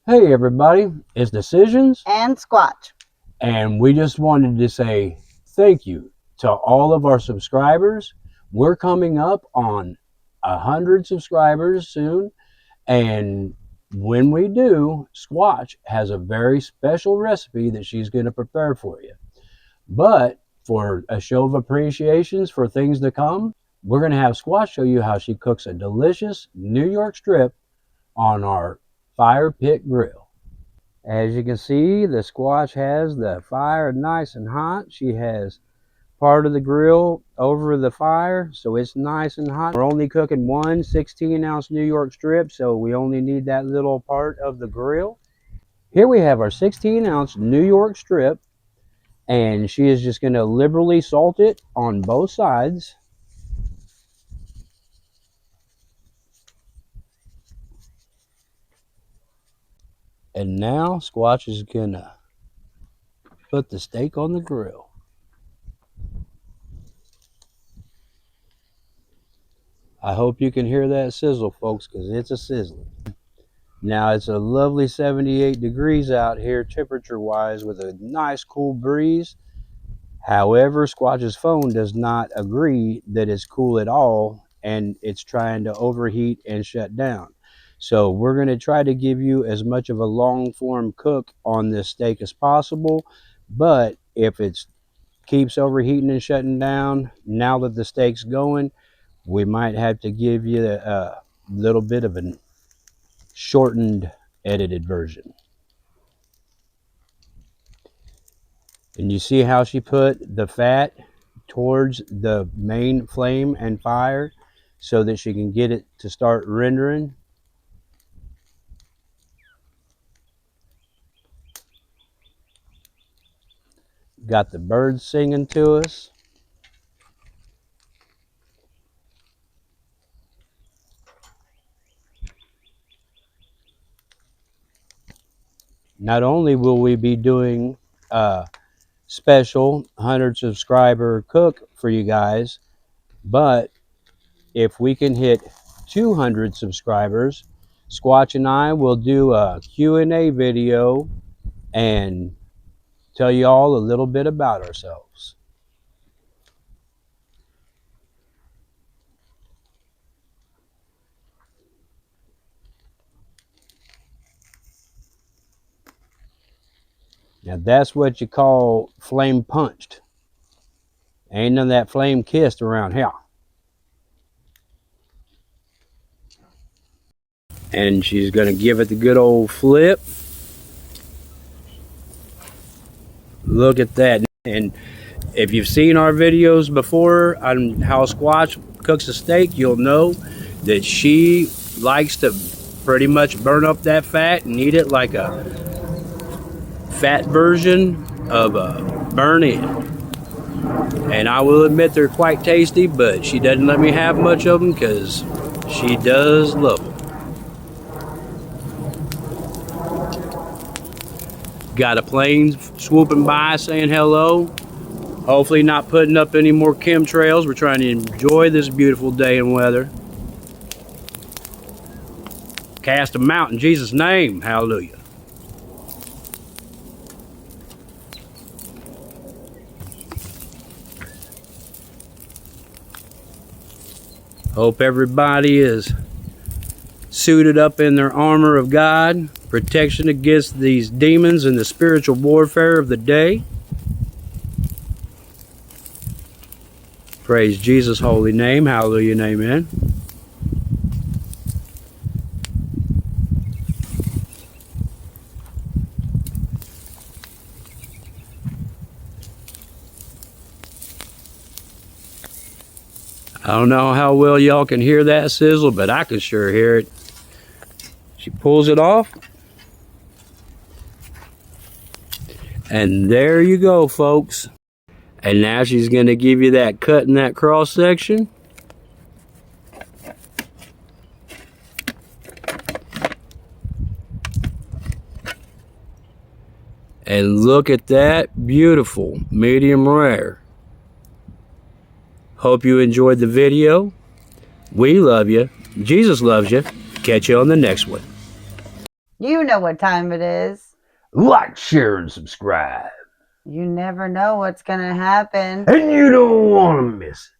Hey everybody, it's Decisions, and Squatch. and we just wanted to say thank you to all of our subscribers. We're coming up on 100 subscribers soon, and when we do, Squatch has a very special recipe that she's going to prepare for you. But for a show of appreciations for things to come, we're going to have Squatch show you how she cooks a delicious New York strip on our fire pit grill. As you can see, the Squatch has the fire nice and hot. She has part of the grill over the fire, so it's nice and hot. We're only cooking one 16-ounce New York strip, so we only need that little part of the grill. Here we have our 16-ounce New York strip, and she is just going to liberally salt it on both sides. And now Squatch is going to put the steak on the grill. I hope you can hear that sizzle, folks, because it's a sizzling. Now it's a lovely 78 degrees out here temperature wise with a nice cool breeze. However, Squatch's phone does not agree that it's cool at all, and it's trying to overheat and shut down. So we're going to try to give you as much of a long form cook on this steak as possible, but if it keeps overheating and shutting down, now that the steak's going, we might have to give you a little bit of a shortened edited version. And you see how she put the fat towards the main flame and fire so that she can get it to start rendering. Got the birds singing to us. Not only will we be doing a special 100 subscriber cook for you guys, but if we can hit 200 subscribers, Squatch and I will do a Q&A video and tell you all a little bit about ourselves. Now that's what you call flame punched. Ain't none of that flame kissed around here. And she's gonna give it the good old flip. Look at that. And if you've seen our videos before on how Squatch cooks a steak, you'll know that she likes to pretty much burn up that fat and eat it like a fat version of a burn-in. And I will admit they're quite tasty, but she doesn't let me have much of them because she does love them. Got a plane swooping by saying hello. Hopefully not putting up any more chemtrails. We're trying to enjoy this beautiful day and weather. Cast them out in Jesus' name. Hallelujah. Hope everybody is suited up in their armor of God, protection against these demons and the spiritual warfare of the day. Praise Jesus' holy name. Hallelujah and amen. I don't know how well y'all can hear that sizzle, but I can sure hear it. She pulls it off. And there you go, folks. And now she's going to give you that cut in that cross section. And look at that, beautiful, medium rare. Hope you enjoyed the video. We love you. Jesus loves you. Catch you on the next one. You know what time it is. Like, share, and subscribe. You never know what's going to happen. And you don't want to miss it.